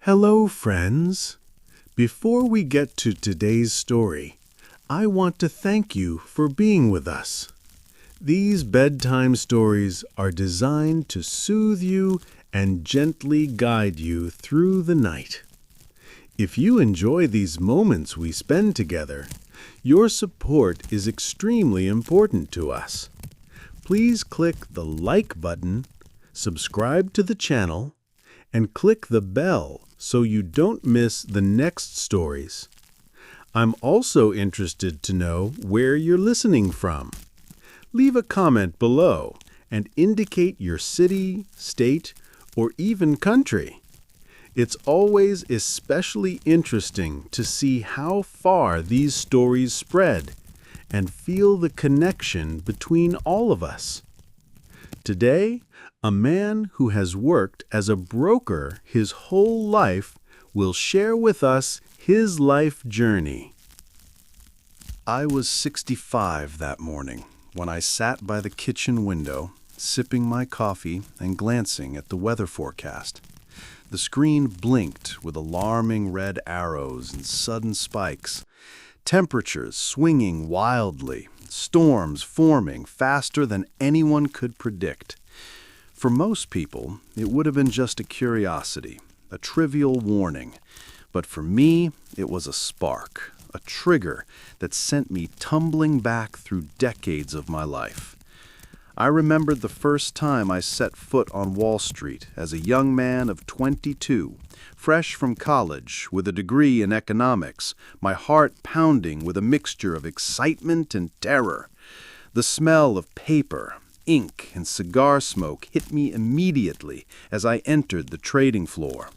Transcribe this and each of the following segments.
Hello, friends. Before we get to today's story, I want to thank you for being with us. These bedtime stories are designed to soothe you and gently guide you through the night. If you enjoy these moments we spend together, your support is extremely important to us. Please click the like button, subscribe to the channel, and click the bell so you don't miss the next stories. I'm also interested to know where you're listening from. Leave a comment below and indicate your city, state, or even country. It's always especially interesting to see how far these stories spread and feel the connection between all of us. Today, a man who has worked as a broker his whole life will share with us his life journey. I was 65 that morning when I sat by the kitchen window, sipping my coffee and glancing at the weather forecast. The screen blinked with alarming red arrows and sudden spikes, temperatures swinging wildly, storms forming faster than anyone could predict. For most people, it would have been just a curiosity, a trivial warning. But for me, it was a spark, a trigger that sent me tumbling back through decades of my life. I remembered the first time I set foot on Wall Street as a young man of 22, fresh from college with a degree in economics, my heart pounding with a mixture of excitement and terror. The smell of paper, ink, and cigar smoke hit me immediately as I entered the trading floor.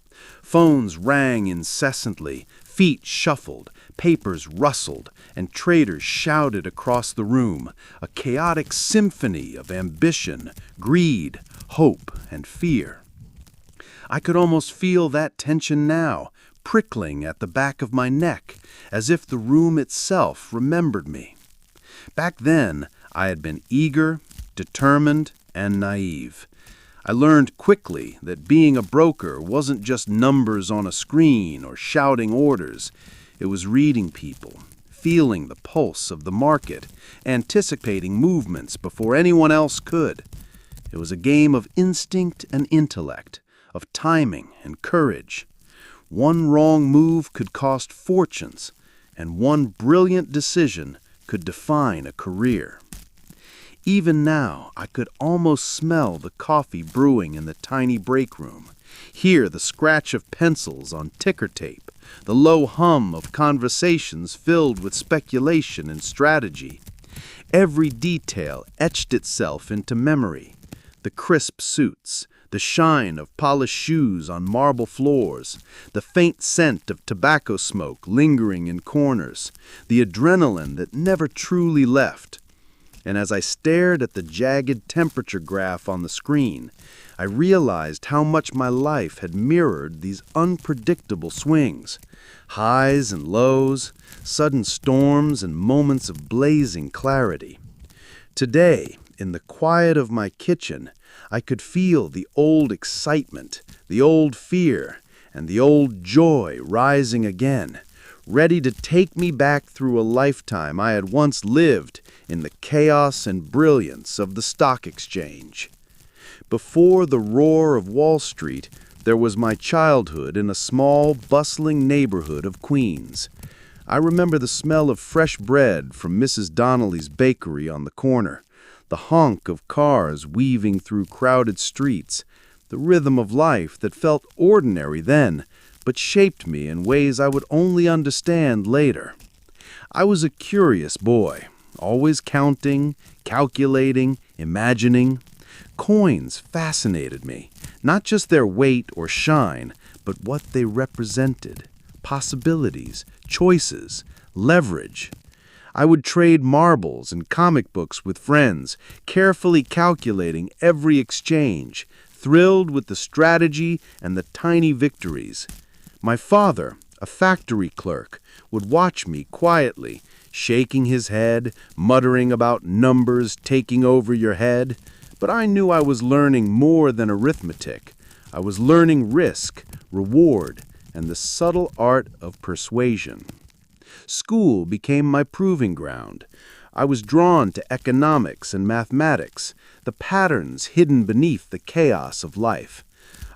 Phones rang incessantly, feet shuffled, papers rustled, and traders shouted across the room, a chaotic symphony of ambition, greed, hope, and fear. I could almost feel that tension now, prickling at the back of my neck, as if the room itself remembered me. Back then, I had been eager, determined, and naive. I learned quickly that being a broker wasn't just numbers on a screen or shouting orders. It was reading people, feeling the pulse of the market, anticipating movements before anyone else could. It was a game of instinct and intellect, of timing and courage. One wrong move could cost fortunes, and one brilliant decision could define a career. Even now, I could almost smell the coffee brewing in the tiny break room, hear the scratch of pencils on ticker tape, the low hum of conversations filled with speculation and strategy. Every detail etched itself into memory: the crisp suits, the shine of polished shoes on marble floors, the faint scent of tobacco smoke lingering in corners, the adrenaline that never truly left. And as I stared at the jagged temperature graph on the screen, I realized how much my life had mirrored these unpredictable swings, highs and lows, sudden storms and moments of blazing clarity. Today, in the quiet of my kitchen, I could feel the old excitement, the old fear, and the old joy rising again, ready to take me back through a lifetime I had once lived in the chaos and brilliance of the stock exchange. Before the roar of Wall Street, there was my childhood in a small, bustling neighborhood of Queens. I remember the smell of fresh bread from Mrs. Donnelly's bakery on the corner, the honk of cars weaving through crowded streets, the rhythm of life that felt ordinary then, but shaped me in ways I would only understand later. I was a curious boy, always counting, calculating, imagining. Coins fascinated me, not just their weight or shine, but what they represented: possibilities, choices, leverage. I would trade marbles and comic books with friends, carefully calculating every exchange, thrilled with the strategy and the tiny victories. My father, a factory clerk, would watch me quietly, shaking his head, muttering about numbers taking over your head. But I knew I was learning more than arithmetic. I was learning risk, reward, and the subtle art of persuasion. School became my proving ground. I was drawn to economics and mathematics, the patterns hidden beneath the chaos of life.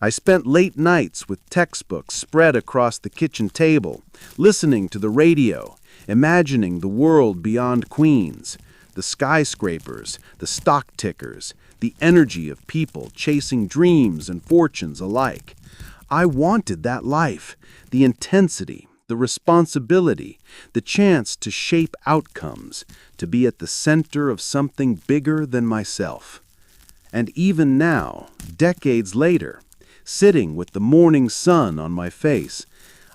I spent late nights with textbooks spread across the kitchen table, listening to the radio, imagining the world beyond Queens, the skyscrapers, the stock tickers, the energy of people chasing dreams and fortunes alike. I wanted that life, the intensity, the responsibility, the chance to shape outcomes, to be at the center of something bigger than myself. And even now, decades later, sitting with the morning sun on my face,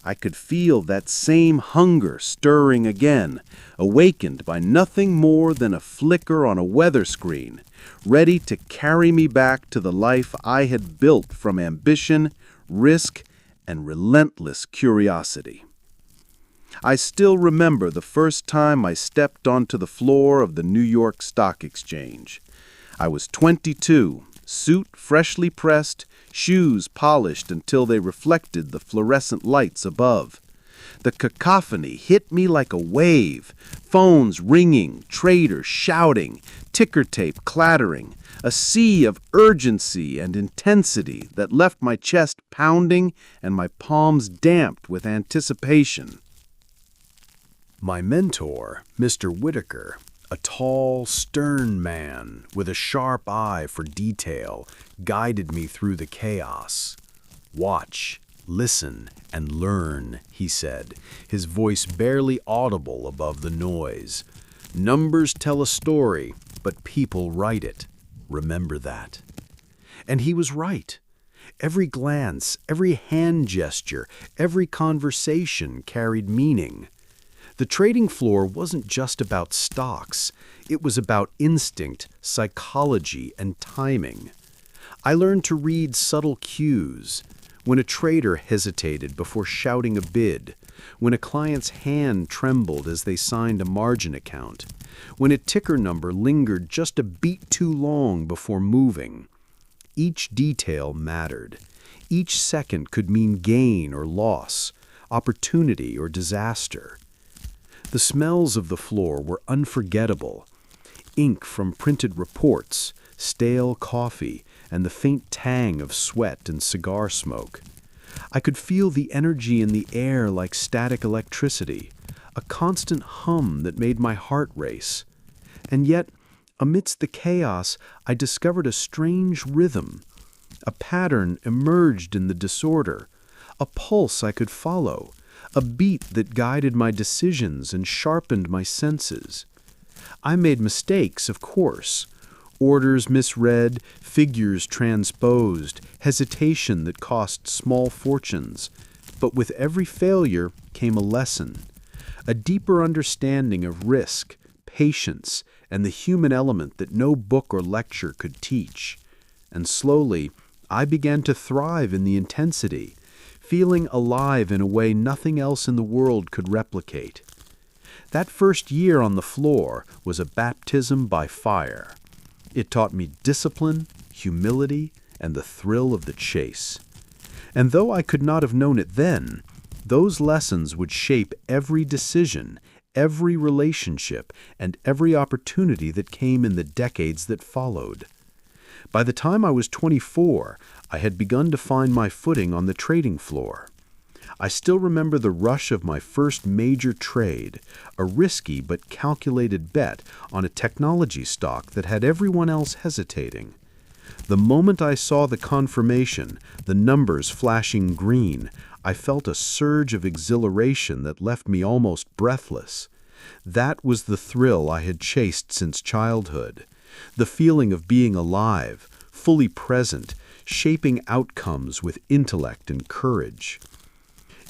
I could feel that same hunger stirring again, awakened by nothing more than a flicker on a weather screen, ready to carry me back to the life I had built from ambition, risk, and relentless curiosity. I still remember the first time I stepped onto the floor of the New York Stock Exchange. I was 22, suit freshly pressed, shoes polished until they reflected the fluorescent lights above. The cacophony hit me like a wave, phones ringing, traders shouting, ticker tape clattering, a sea of urgency and intensity that left my chest pounding and my palms damped with anticipation. My mentor, Mr. Whitaker, a tall, stern man with a sharp eye for detail, guided me through the chaos. "Watch, listen, and learn," he said, his voice barely audible above the noise. "Numbers tell a story, but people write it. Remember that." And he was right. Every glance, every hand gesture, every conversation carried meaning. The trading floor wasn't just about stocks. It was about instinct, psychology, and timing. I learned to read subtle cues. When a trader hesitated before shouting a bid, when a client's hand trembled as they signed a margin account, when a ticker number lingered just a beat too long before moving. Each detail mattered. Each second could mean gain or loss, opportunity or disaster. The smells of the floor were unforgettable. Ink from printed reports, stale coffee, and the faint tang of sweat and cigar smoke. I could feel the energy in the air like static electricity, a constant hum that made my heart race. And yet, amidst the chaos, I discovered a strange rhythm. A pattern emerged in the disorder, a pulse I could follow, a beat that guided my decisions and sharpened my senses. I made mistakes, of course. Orders misread, figures transposed, hesitation that cost small fortunes. But with every failure came a lesson, a deeper understanding of risk, patience, and the human element that no book or lecture could teach. And slowly, I began to thrive in the intensity, feeling alive in a way nothing else in the world could replicate. That first year on the floor was a baptism by fire. It taught me discipline, humility, and the thrill of the chase. And though I could not have known it then, those lessons would shape every decision, every relationship, and every opportunity that came in the decades that followed. By the time I was 24, I had begun to find my footing on the trading floor. I still remember the rush of my first major trade, a risky but calculated bet on a technology stock that had everyone else hesitating. The moment I saw the confirmation, the numbers flashing green, I felt a surge of exhilaration that left me almost breathless. That was the thrill I had chased since childhood, the feeling of being alive, fully present, shaping outcomes with intellect and courage.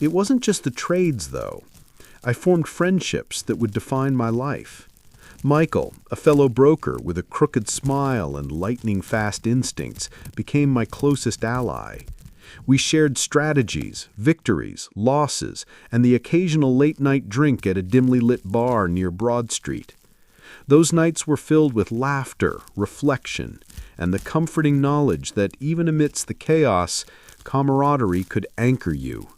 It wasn't just the trades, though. I formed friendships that would define my life. Michael, a fellow broker with a crooked smile and lightning-fast instincts, became my closest ally. We shared strategies, victories, losses, and the occasional late-night drink at a dimly lit bar near Broad Street. Those nights were filled with laughter, reflection, and the comforting knowledge that even amidst the chaos, camaraderie could anchor you.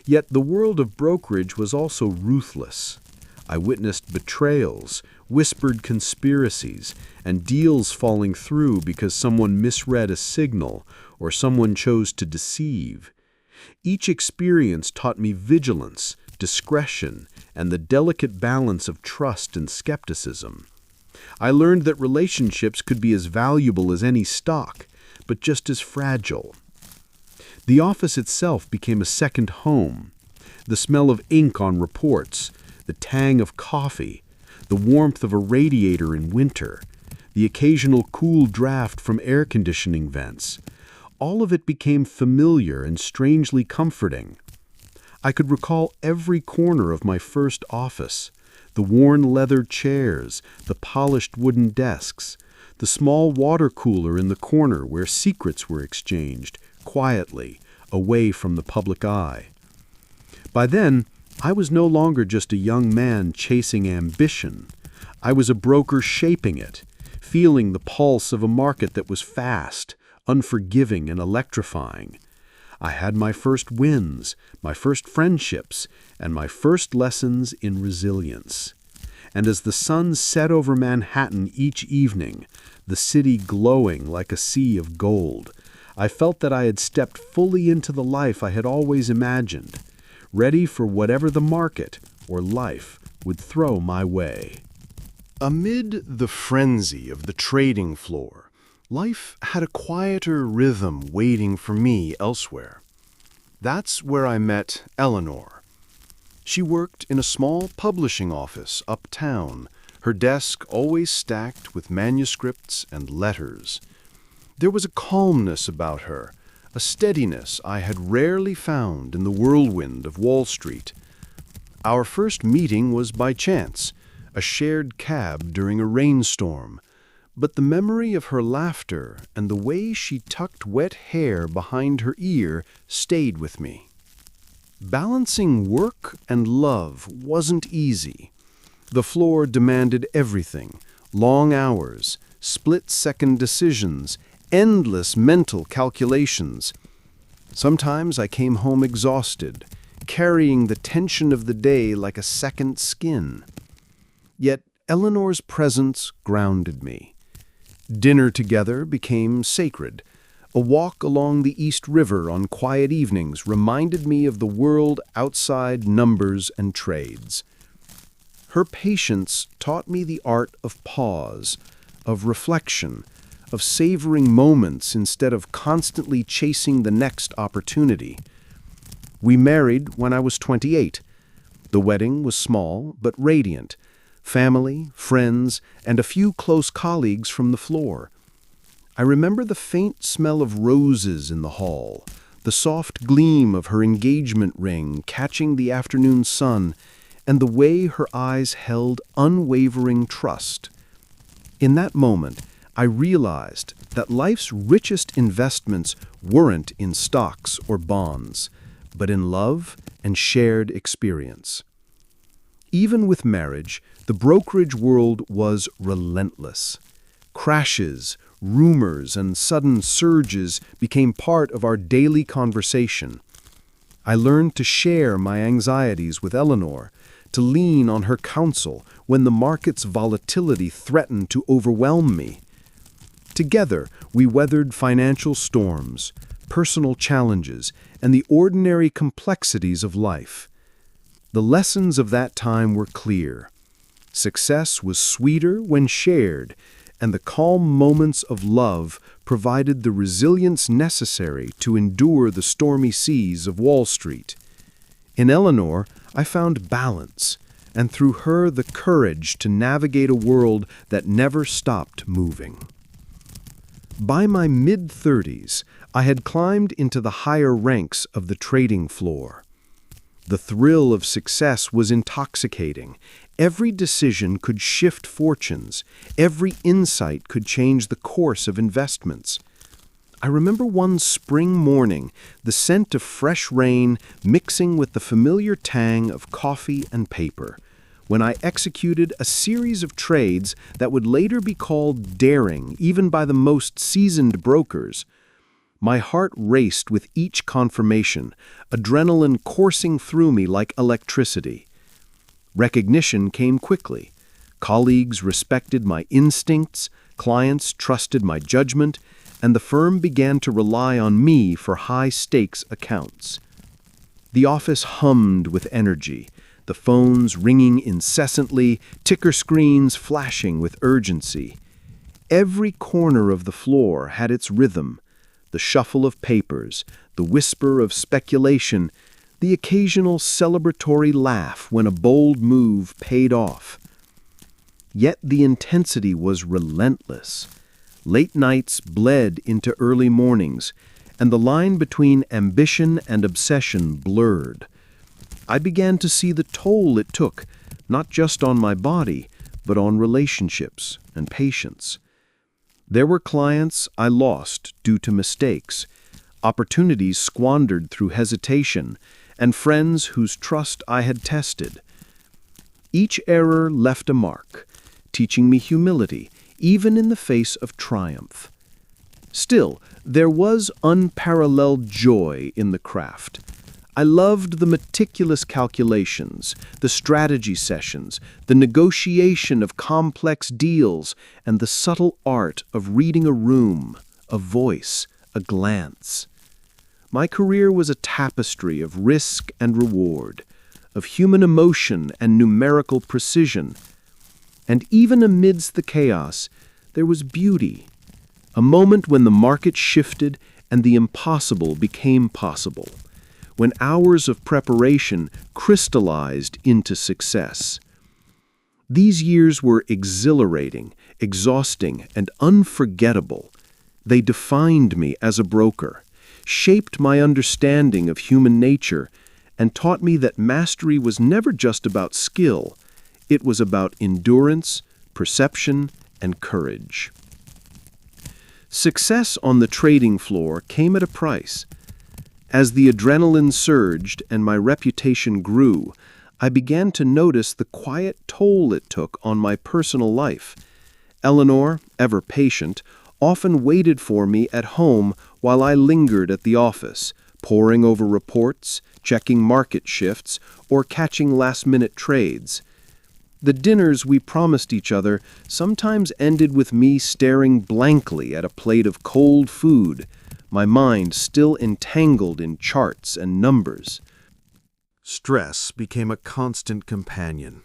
Yet the world of brokerage was also ruthless. I witnessed betrayals, whispered conspiracies, and deals falling through because someone misread a signal or someone chose to deceive. Each experience taught me vigilance, discretion, and the delicate balance of trust and skepticism. I learned that relationships could be as valuable as any stock, but just as fragile. The office itself became a second home. The smell of ink on reports, the tang of coffee, the warmth of a radiator in winter, the occasional cool draft from air conditioning vents. All of it became familiar and strangely comforting. I could recall every corner of my first office, the worn leather chairs, the polished wooden desks, the small water cooler in the corner where secrets were exchanged, quietly, away from the public eye. By then, I was no longer just a young man chasing ambition. I was a broker shaping it, feeling the pulse of a market that was fast, unforgiving, and electrifying. I had my first wins, my first friendships, and my first lessons in resilience. And as the sun set over Manhattan each evening, the city glowing like a sea of gold, I felt that I had stepped fully into the life I had always imagined, ready for whatever the market or life would throw my way. Amid the frenzy of the trading floor, life had a quieter rhythm waiting for me elsewhere. That's where I met Eleanor. She worked in a small publishing office uptown, her desk always stacked with manuscripts and letters. There was a calmness about her, a steadiness I had rarely found in the whirlwind of Wall Street. Our first meeting was by chance, a shared cab during a rainstorm, but the memory of her laughter and the way she tucked wet hair behind her ear stayed with me. Balancing work and love wasn't easy. The floor demanded everything: long hours, split-second decisions, endless mental calculations. Sometimes I came home exhausted, carrying the tension of the day like a second skin. Yet Eleanor's presence grounded me. Dinner together became sacred. A walk along the East River on quiet evenings reminded me of the world outside numbers and trades. Her patience taught me the art of pause, of reflection, of savoring moments instead of constantly chasing the next opportunity. We married when I was 28. The wedding was small but radiant. Family, friends, and a few close colleagues from the floor. I remember the faint smell of roses in the hall, the soft gleam of her engagement ring catching the afternoon sun, and the way her eyes held unwavering trust. In that moment, I realized that life's richest investments weren't in stocks or bonds, but in love and shared experience. Even with marriage, the brokerage world was relentless. Crashes, rumors, and sudden surges became part of our daily conversation. I learned to share my anxieties with Eleanor, to lean on her counsel when the market's volatility threatened to overwhelm me. Together, we weathered financial storms, personal challenges, and the ordinary complexities of life. The lessons of that time were clear. Success was sweeter when shared, and the calm moments of love provided the resilience necessary to endure the stormy seas of Wall Street. In Eleanor, I found balance, and through her the courage to navigate a world that never stopped moving. By my mid-30s, I had climbed into the higher ranks of the trading floor. The thrill of success was intoxicating. Every decision could shift fortunes. Every insight could change the course of investments. I remember one spring morning, the scent of fresh rain mixing with the familiar tang of coffee and paper, when I executed a series of trades that would later be called daring even by the most seasoned brokers. My heart raced with each confirmation, adrenaline coursing through me like electricity. Recognition came quickly. Colleagues respected my instincts, clients trusted my judgment, and the firm began to rely on me for high-stakes accounts. The office hummed with energy, the phones ringing incessantly, ticker screens flashing with urgency. Every corner of the floor had its rhythm, the shuffle of papers, the whisper of speculation, the occasional celebratory laugh when a bold move paid off. Yet the intensity was relentless. Late nights bled into early mornings, and the line between ambition and obsession blurred. I began to see the toll it took, not just on my body, but on relationships and patience. There were clients I lost due to mistakes, opportunities squandered through hesitation, and friends whose trust I had tested. Each error left a mark, teaching me humility, even in the face of triumph. Still, there was unparalleled joy in the craft. I loved the meticulous calculations, the strategy sessions, the negotiation of complex deals, and the subtle art of reading a room, a voice, a glance. My career was a tapestry of risk and reward, of human emotion and numerical precision. And even amidst the chaos, there was beauty, a moment when the market shifted and the impossible became possible, when hours of preparation crystallized into success. These years were exhilarating, exhausting, and unforgettable. They defined me as a broker, shaped my understanding of human nature, and taught me that mastery was never just about skill. It was about endurance, perception, and courage. Success on the trading floor came at a price. As the adrenaline surged and my reputation grew, I began to notice the quiet toll it took on my personal life. Eleanor, ever patient, often waited for me at home while I lingered at the office, poring over reports, checking market shifts, or catching last-minute trades. The dinners we promised each other sometimes ended with me staring blankly at a plate of cold food, my mind still entangled in charts and numbers. Stress became a constant companion.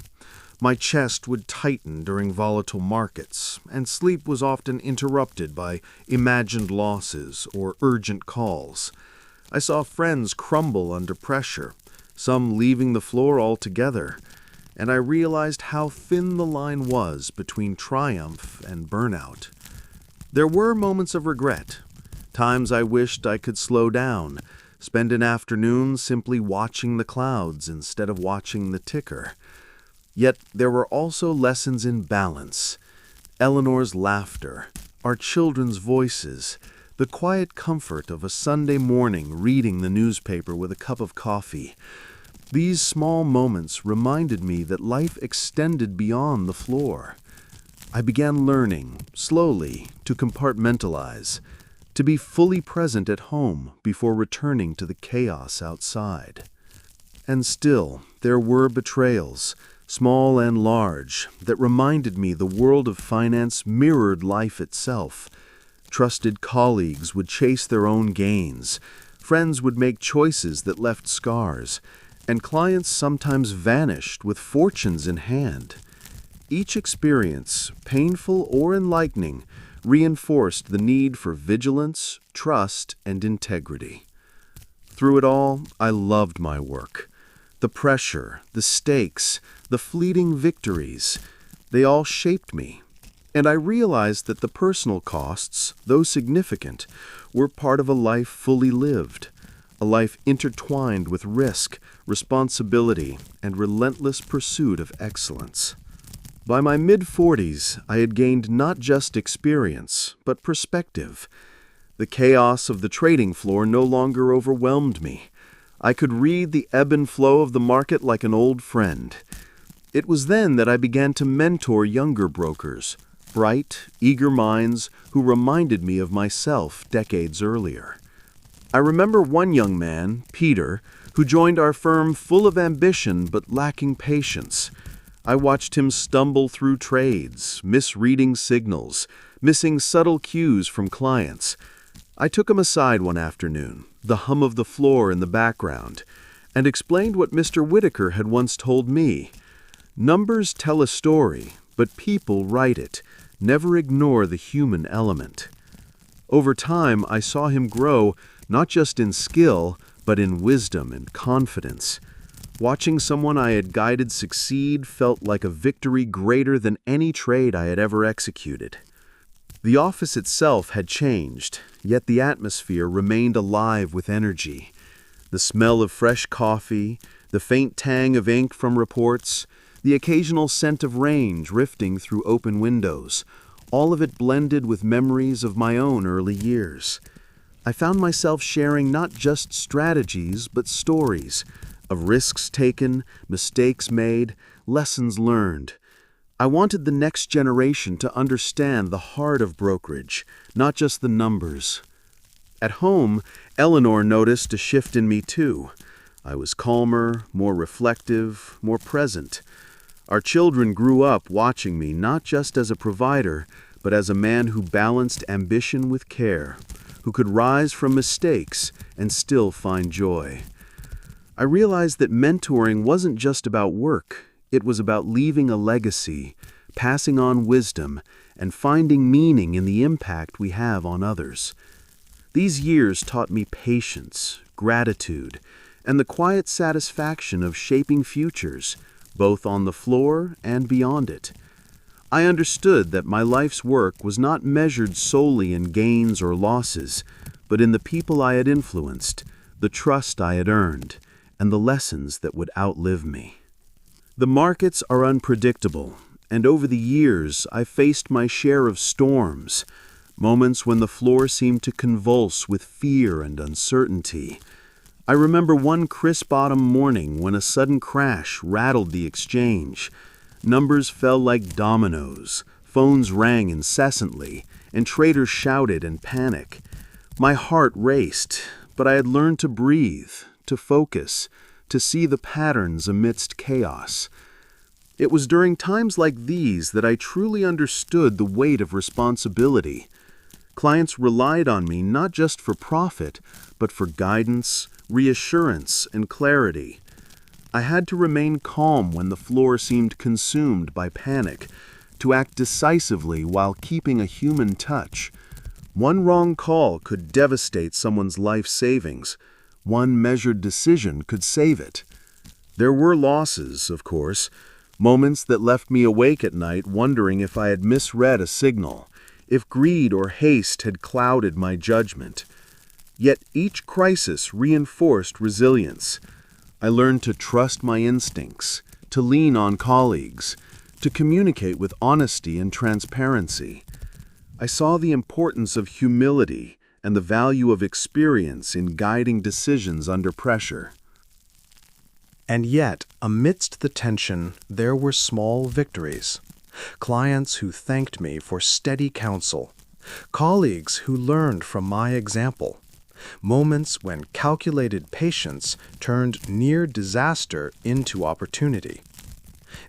My chest would tighten during volatile markets, and sleep was often interrupted by imagined losses or urgent calls. I saw friends crumble under pressure, some leaving the floor altogether, and I realized how thin the line was between triumph and burnout. There were moments of regret, times I wished I could slow down, spend an afternoon simply watching the clouds instead of watching the ticker. Yet there were also lessons in balance. Eleanor's laughter, our children's voices, the quiet comfort of a Sunday morning reading the newspaper with a cup of coffee. These small moments reminded me that life extended beyond the floor. I began learning, slowly, to compartmentalize, to be fully present at home before returning to the chaos outside. And still, there were betrayals, small and large, that reminded me the world of finance mirrored life itself. Trusted colleagues would chase their own gains, friends would make choices that left scars, and clients sometimes vanished with fortunes in hand. Each experience, painful or enlightening, reinforced the need for vigilance, trust, and integrity. Through it all, I loved my work. The pressure, the stakes, the fleeting victories, they all shaped me. And I realized that the personal costs, though significant, were part of a life fully lived, a life intertwined with risk, responsibility, and relentless pursuit of excellence. By my mid-40s, I had gained not just experience, but perspective. The chaos of the trading floor no longer overwhelmed me. I could read the ebb and flow of the market like an old friend. It was then that I began to mentor younger brokers, bright, eager minds who reminded me of myself decades earlier. I remember one young man, Peter, who joined our firm full of ambition but lacking patience. I watched him stumble through trades, misreading signals, missing subtle cues from clients. I took him aside one afternoon, the hum of the floor in the background, and explained what Mr. Whitaker had once told me. Numbers tell a story, but people write it. Never ignore the human element. Over time, I saw him grow, not just in skill, but in wisdom and confidence. Watching someone I had guided succeed felt like a victory greater than any trade I had ever executed. The office itself had changed, yet the atmosphere remained alive with energy. The smell of fresh coffee, the faint tang of ink from reports, the occasional scent of rain drifting through open windows, all of it blended with memories of my own early years. I found myself sharing not just strategies, but stories of risks taken, mistakes made, lessons learned. I wanted the next generation to understand the heart of brokerage, not just the numbers. At home, Eleanor noticed a shift in me too. I was calmer, more reflective, more present. Our children grew up watching me not just as a provider, but as a man who balanced ambition with care, who could rise from mistakes and still find joy. I realized that mentoring wasn't just about work. It was about leaving a legacy, passing on wisdom, and finding meaning in the impact we have on others. These years taught me patience, gratitude, and the quiet satisfaction of shaping futures, both on the floor and beyond it. I understood that my life's work was not measured solely in gains or losses, but in the people I had influenced, the trust I had earned, and the lessons that would outlive me. The markets are unpredictable, and over the years I faced my share of storms, moments when the floor seemed to convulse with fear and uncertainty. I remember one crisp autumn morning when a sudden crash rattled the exchange. Numbers fell like dominoes, phones rang incessantly, and traders shouted in panic. My heart raced, but I had learned to breathe, to focus, to see the patterns amidst chaos. It was during times like these that I truly understood the weight of responsibility. Clients relied on me not just for profit, but for guidance, reassurance, and clarity. I had to remain calm when the floor seemed consumed by panic, to act decisively while keeping a human touch. One wrong call could devastate someone's life savings. One measured decision could save it. There were losses, of course, moments that left me awake at night wondering if I had misread a signal, if greed or haste had clouded my judgment. Yet each crisis reinforced resilience. I learned to trust my instincts, to lean on colleagues, to communicate with honesty and transparency. I saw the importance of humility and the value of experience in guiding decisions under pressure. And yet, amidst the tension, there were small victories. Clients who thanked me for steady counsel, colleagues who learned from my example, moments when calculated patience turned near disaster into opportunity.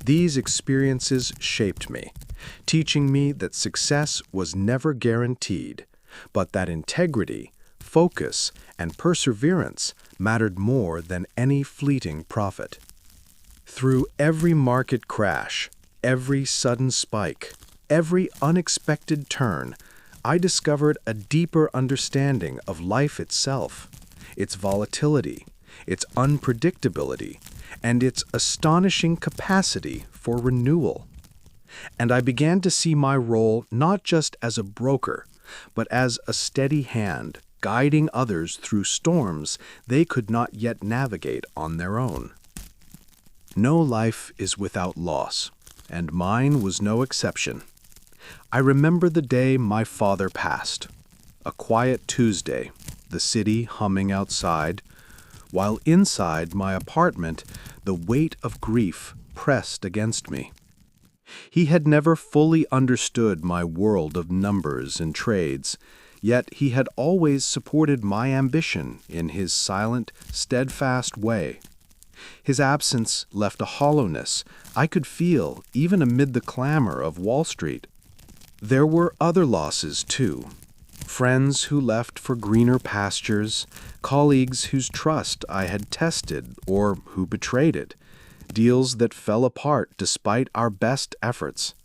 These experiences shaped me, teaching me that success was never guaranteed, but that integrity, focus, and perseverance mattered more than any fleeting profit. Through every market crash, every sudden spike, every unexpected turn, I discovered a deeper understanding of life itself, its volatility, its unpredictability, and its astonishing capacity for renewal. And I began to see my role not just as a broker, but as a steady hand guiding others through storms they could not yet navigate on their own. No life is without loss, and mine was no exception. I remember the day my father passed, a quiet Tuesday, the city humming outside, while inside my apartment the weight of grief pressed against me. He had never fully understood my world of numbers and trades, Yet he had always supported my ambition in his silent, steadfast way. His absence left a hollowness I could feel even amid the clamor of Wall Street. There were other losses, too. Friends who left for greener pastures, colleagues whose trust I had tested or who betrayed it, deals that fell apart despite our best efforts.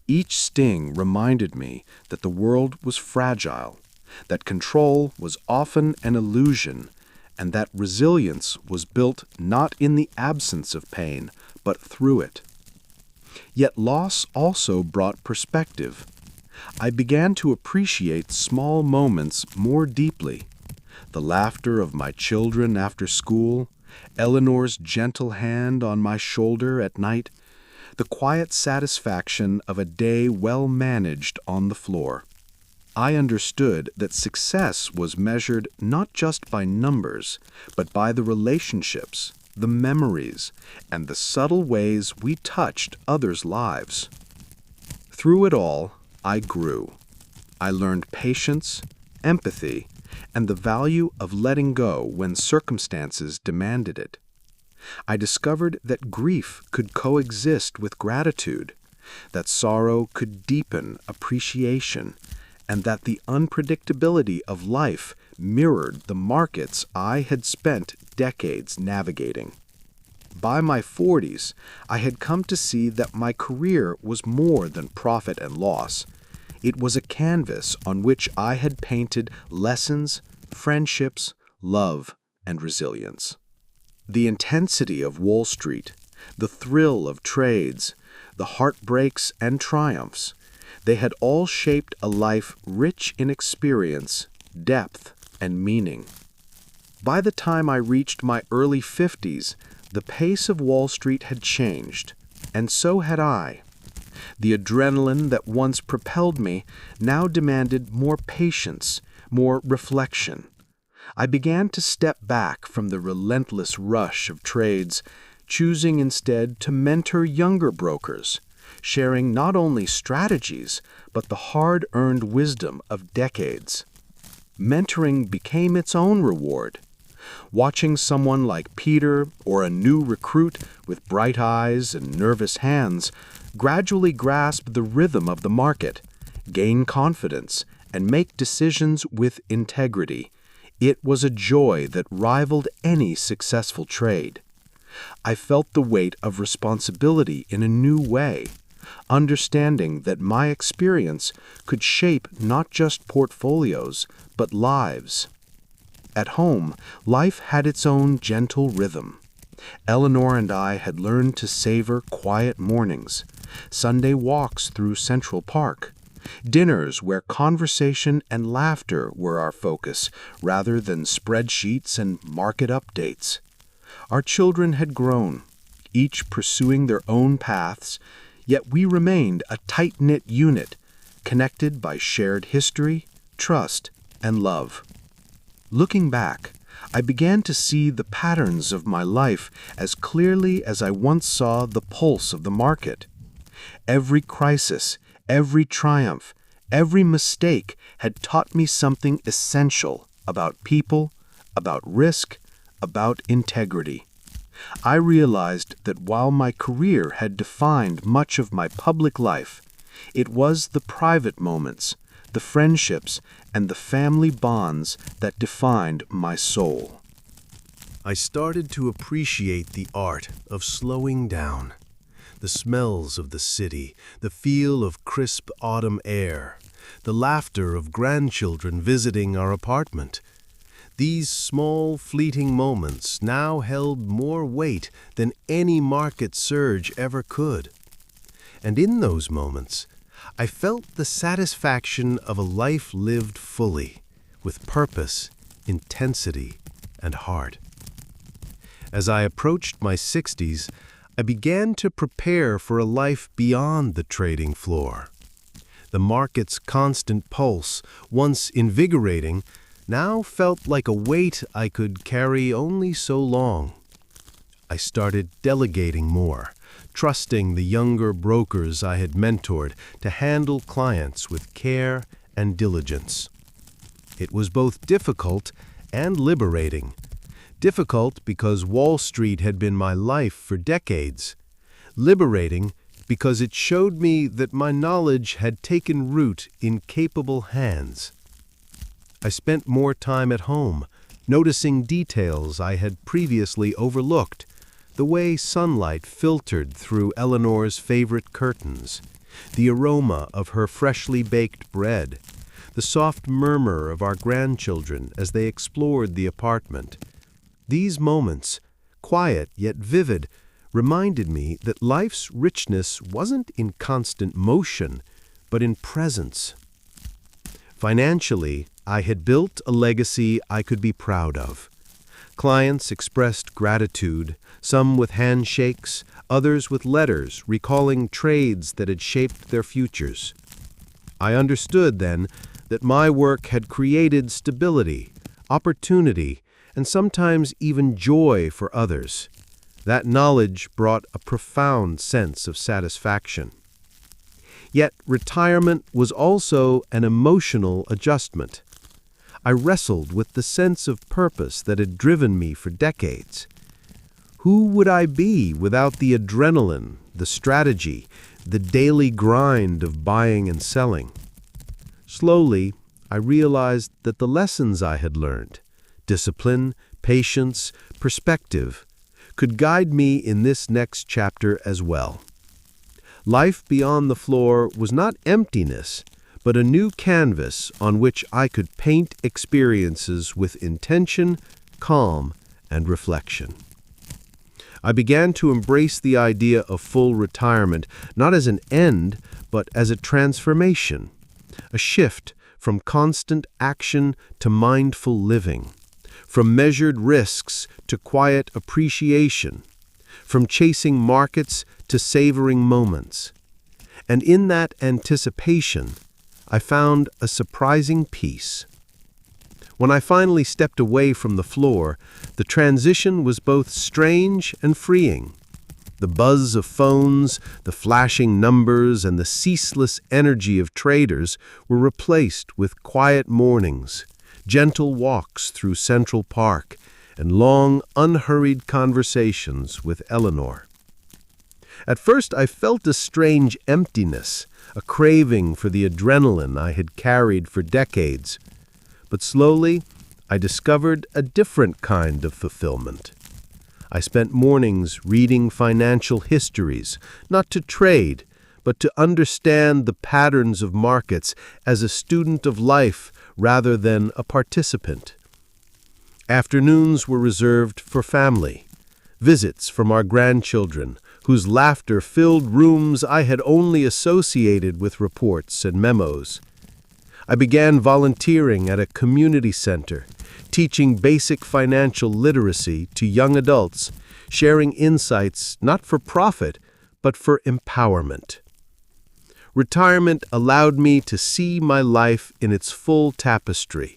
Each sting reminded me that the world was fragile, that control was often an illusion, and that resilience was built not in the absence of pain, but through it. Yet loss also brought perspective. I began to appreciate small moments more deeply. The laughter of my children after school, Eleanor's gentle hand on my shoulder at night, the quiet satisfaction of a day well managed on the floor. I understood that success was measured not just by numbers, but by the relationships, the memories, and the subtle ways we touched others' lives. Through it all, I grew. I learned patience, empathy, and the value of letting go when circumstances demanded it. I discovered that grief could coexist with gratitude, that sorrow could deepen appreciation, and that the unpredictability of life mirrored the markets I had spent decades navigating. By my 40s, I had come to see that my career was more than profit and loss. It was a canvas on which I had painted lessons, friendships, love, and resilience. The intensity of Wall Street, the thrill of trades, the heartbreaks and triumphs, they had all shaped a life rich in experience, depth, and meaning. By the time I reached my early 50s, the pace of Wall Street had changed, and so had I. The adrenaline that once propelled me now demanded more patience, more reflection. I began to step back from the relentless rush of trades, choosing instead to mentor younger brokers, sharing not only strategies, but the hard-earned wisdom of decades. Mentoring became its own reward. Watching someone like Peter or a new recruit with bright eyes and nervous hands gradually grasp the rhythm of the market, gain confidence, and make decisions with integrity, it was a joy that rivaled any successful trade. I felt the weight of responsibility in a new way, understanding that my experience could shape not just portfolios, but lives. At home, life had its own gentle rhythm. Eleanor and I had learned to savor quiet mornings, Sunday walks through Central Park, dinners where conversation and laughter were our focus rather than spreadsheets and market updates. Our children had grown, each pursuing their own paths, yet we remained a tight-knit unit, connected by shared history, trust, and love. Looking back, I began to see the patterns of my life as clearly as I once saw the pulse of the market. Every crisis, every triumph, every mistake had taught me something essential about people, about risk, about integrity. I realized that while my career had defined much of my public life, it was the private moments, the friendships, and the family bonds that defined my soul. I started to appreciate the art of slowing down. The smells of the city, the feel of crisp autumn air, the laughter of grandchildren visiting our apartment. These small, fleeting moments now held more weight than any market surge ever could. And in those moments, I felt the satisfaction of a life lived fully, with purpose, intensity, and heart. As I approached my 60s, I began to prepare for a life beyond the trading floor. The market's constant pulse, once invigorating, now felt like a weight I could carry only so long. I started delegating more, trusting the younger brokers I had mentored to handle clients with care and diligence. It was both difficult and liberating. Difficult because Wall Street had been my life for decades. Liberating because it showed me that my knowledge had taken root in capable hands. I spent more time at home, noticing details I had previously overlooked, the way sunlight filtered through Eleanor's favorite curtains, the aroma of her freshly baked bread, the soft murmur of our grandchildren as they explored the apartment. These moments, quiet yet vivid, reminded me that life's richness wasn't in constant motion, but in presence. Financially, I had built a legacy I could be proud of. Clients expressed gratitude, some with handshakes, others with letters recalling trades that had shaped their futures. I understood then that my work had created stability, opportunity, and sometimes even joy for others. That knowledge brought a profound sense of satisfaction. Yet retirement was also an emotional adjustment. I wrestled with the sense of purpose that had driven me for decades. Who would I be without the adrenaline, the strategy, the daily grind of buying and selling? Slowly, I realized that the lessons I had learned, discipline, patience, perspective, could guide me in this next chapter as well. Life beyond the floor was not emptiness, but a new canvas on which I could paint experiences with intention, calm, and reflection. I began to embrace the idea of full retirement, not as an end, but as a transformation, a shift from constant action to mindful living, from measured risks to quiet appreciation, from chasing markets to savoring moments. And in that anticipation, I found a surprising peace. When I finally stepped away from the floor, the transition was both strange and freeing. The buzz of phones, the flashing numbers, and the ceaseless energy of traders were replaced with quiet mornings, gentle walks through Central Park, and long, unhurried conversations with Eleanor. At first I felt a strange emptiness, a craving for the adrenaline I had carried for decades. But slowly, I discovered a different kind of fulfillment. I spent mornings reading financial histories, not to trade, but to understand the patterns of markets as a student of life rather than a participant. Afternoons were reserved for family, visits from our grandchildren, whose laughter filled rooms I had only associated with reports and memos. I began volunteering at a community center, teaching basic financial literacy to young adults, sharing insights not for profit, but for empowerment. Retirement allowed me to see my life in its full tapestry.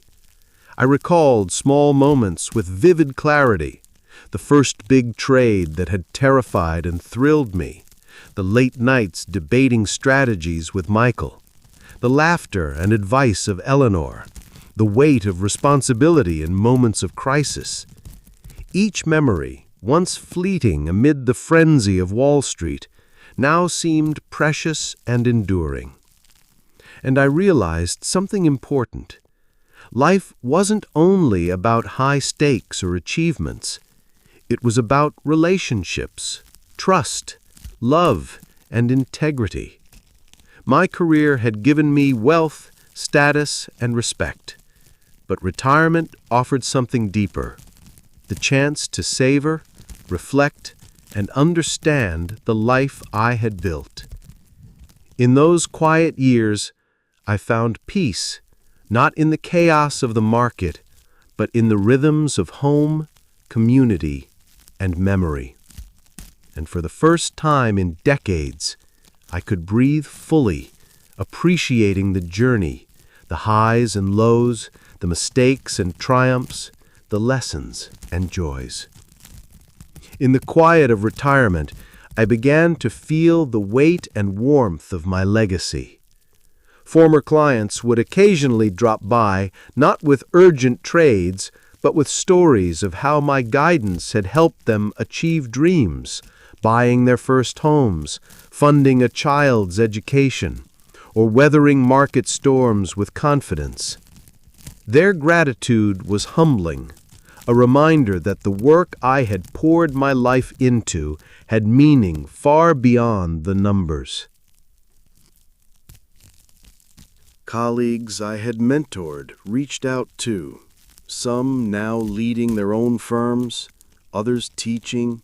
I recalled small moments with vivid clarity, the first big trade that had terrified and thrilled me, the late nights debating strategies with Michael, the laughter and advice of Eleanor, the weight of responsibility in moments of crisis. Each memory, once fleeting amid the frenzy of Wall Street, now seemed precious and enduring. And I realized something important. Life wasn't only about high stakes or achievements. It was about relationships, trust, love, and integrity. My career had given me wealth, status, and respect. But retirement offered something deeper, the chance to savor, reflect, and understand the life I had built. In those quiet years, I found peace, not in the chaos of the market, but in the rhythms of home, community, and memory. And for the first time in decades, I could breathe fully, appreciating the journey, the highs and lows, the mistakes and triumphs, the lessons and joys. In the quiet of retirement, I began to feel the weight and warmth of my legacy. Former clients would occasionally drop by, not with urgent trades, but with stories of how my guidance had helped them achieve dreams, buying their first homes, funding a child's education, or weathering market storms with confidence. Their gratitude was humbling, a reminder that the work I had poured my life into had meaning far beyond the numbers. Colleagues I had mentored reached out too, some now leading their own firms, others teaching,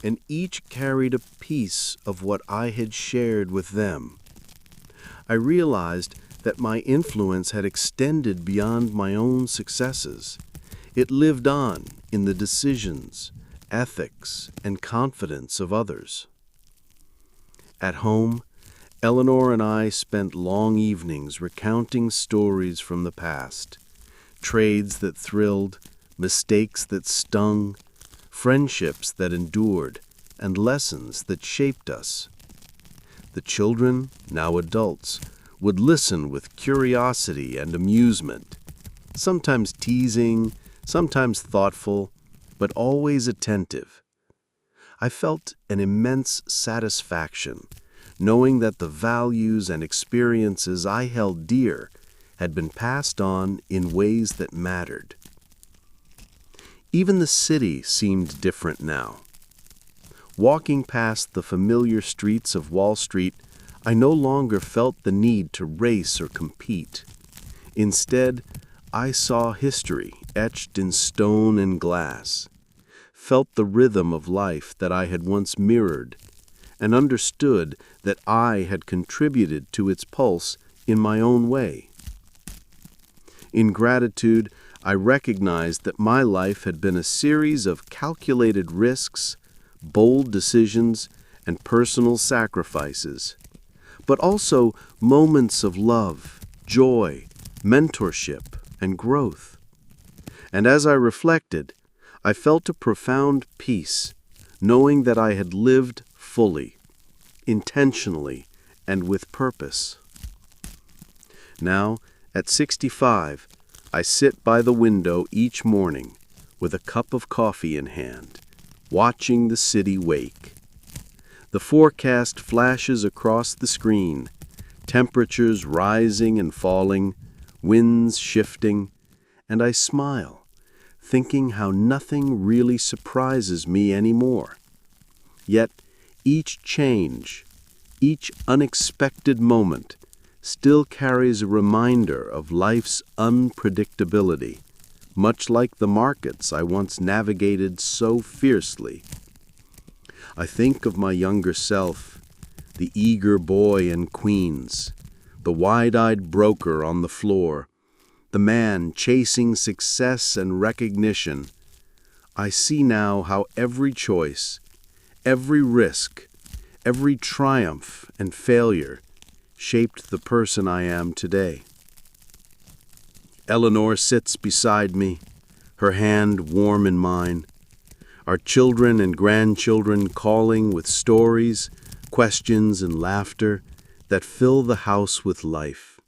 and each carried a piece of what I had shared with them. I realized that my influence had extended beyond my own successes. It lived on in the decisions, ethics, and confidence of others. At home, Eleanor and I spent long evenings recounting stories from the past, trades that thrilled, mistakes that stung, friendships that endured, and lessons that shaped us. The children, now adults, would listen with curiosity and amusement, sometimes teasing, sometimes thoughtful, but always attentive. I felt an immense satisfaction knowing that the values and experiences I held dear had been passed on in ways that mattered. Even the city seemed different now. Walking past the familiar streets of Wall Street, I no longer felt the need to race or compete. Instead, I saw history etched in stone and glass, felt the rhythm of life that I had once mirrored, and understood that I had contributed to its pulse in my own way. In gratitude, I recognized that my life had been a series of calculated risks, bold decisions, and personal sacrifices, but also moments of love, joy, mentorship, and growth. And as I reflected, I felt a profound peace, knowing that I had lived fully, intentionally, and with purpose. Now, at 65, I sit by the window each morning with a cup of coffee in hand, watching the city wake. The forecast flashes across the screen, temperatures rising and falling, winds shifting, and I smile, thinking how nothing really surprises me anymore. Yet, each change, each unexpected moment, still carries a reminder of life's unpredictability, much like the markets I once navigated so fiercely. I think of my younger self, the eager boy in Queens, the wide-eyed broker on the floor, the man chasing success and recognition. I see now how every choice, every risk, every triumph and failure shaped the person I am today. Eleanor sits beside me, her hand warm in mine, our children and grandchildren calling with stories, questions, and laughter that fill the house with life.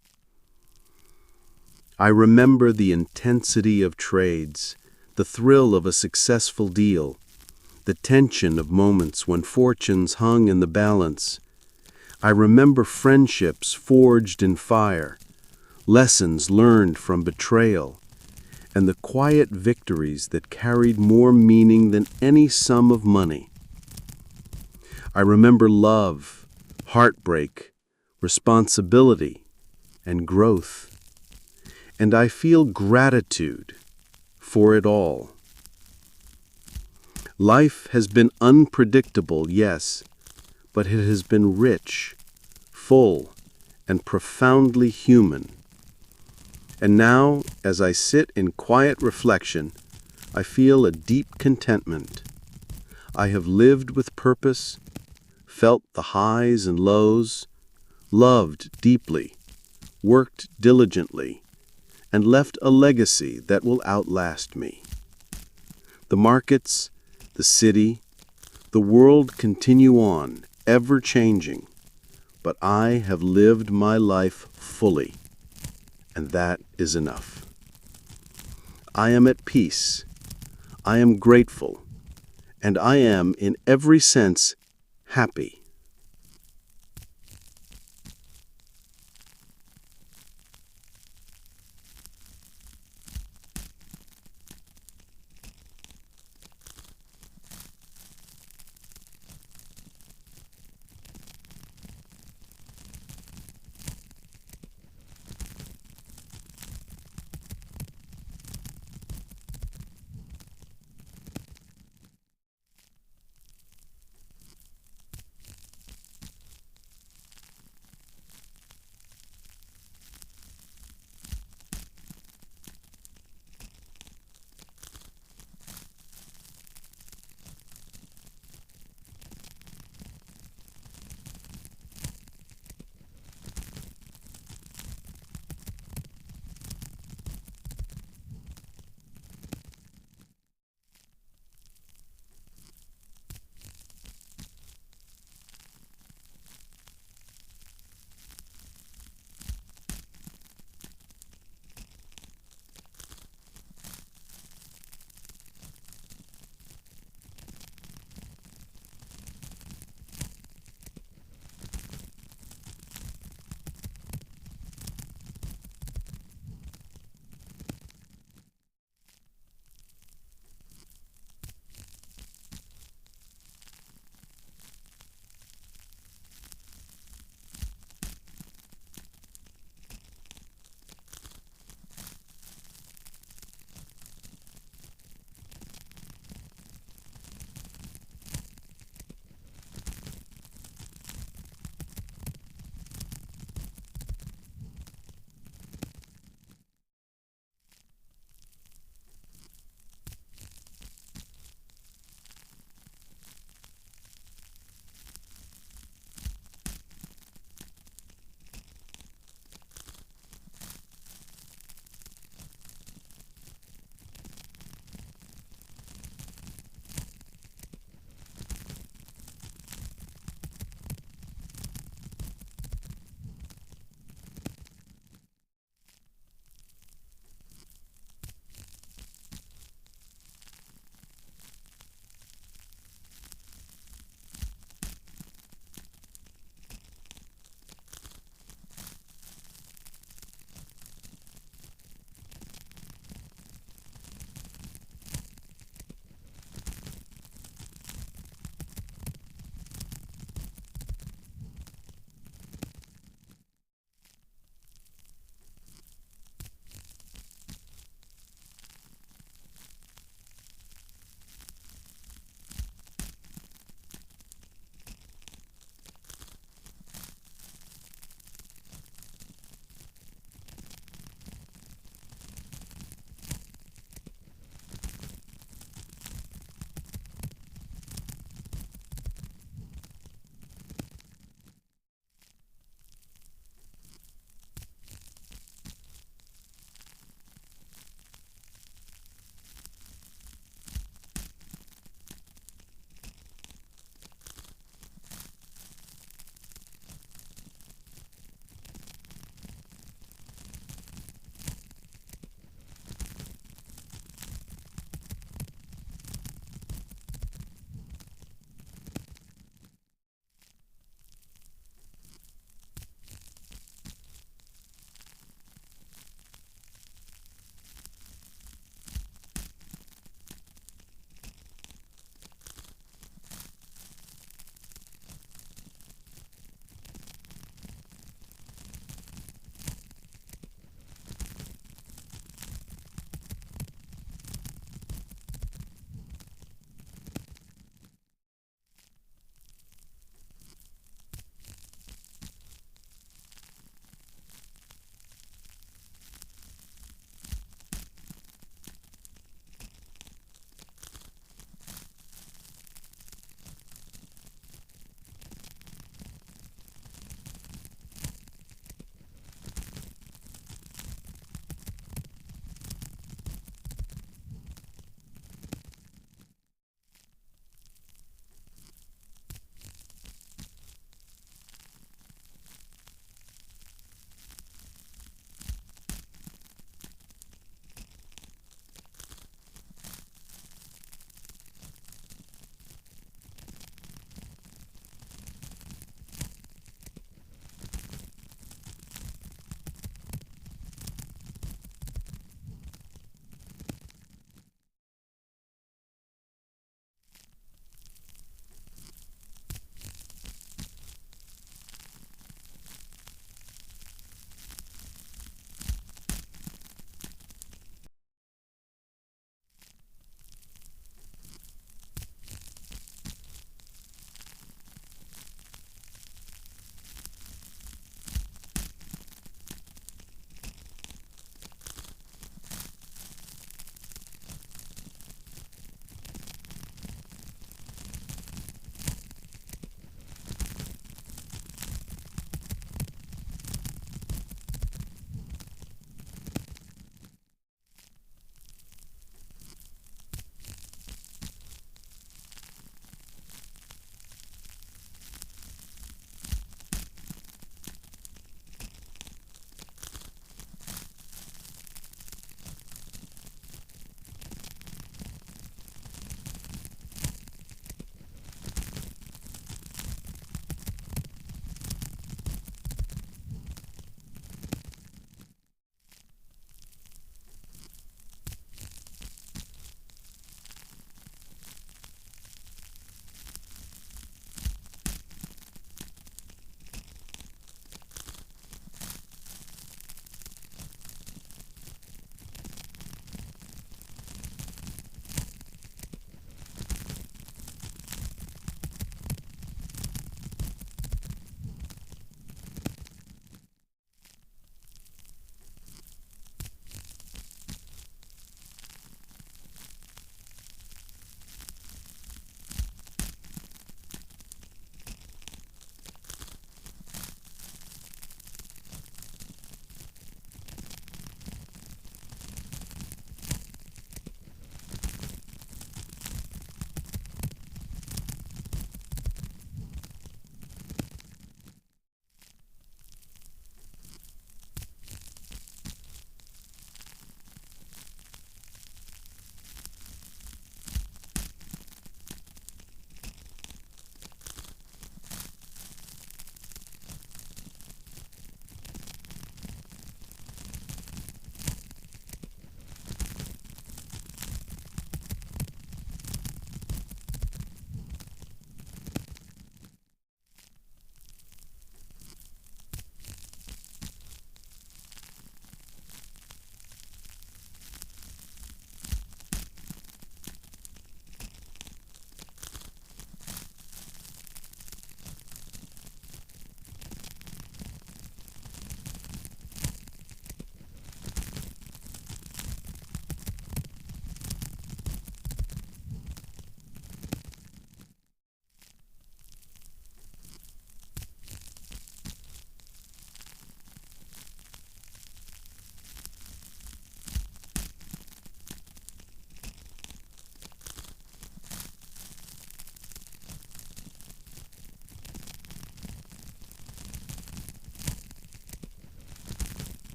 I remember the intensity of trades, the thrill of a successful deal, the tension of moments when fortunes hung in the balance. I remember friendships forged in fire, lessons learned from betrayal, and the quiet victories that carried more meaning than any sum of money. I remember love, heartbreak, responsibility, and growth. And I feel gratitude for it all. Life has been unpredictable, yes, but it has been rich, full, and profoundly human. And now, as I sit in quiet reflection, I feel a deep contentment. I have lived with purpose, felt the highs and lows, loved deeply, worked diligently, and left a legacy that will outlast me. The markets, the city, the world continue on, ever changing, but I have lived my life fully, and that is enough. I am at peace, I am grateful, and I am, in every sense, happy.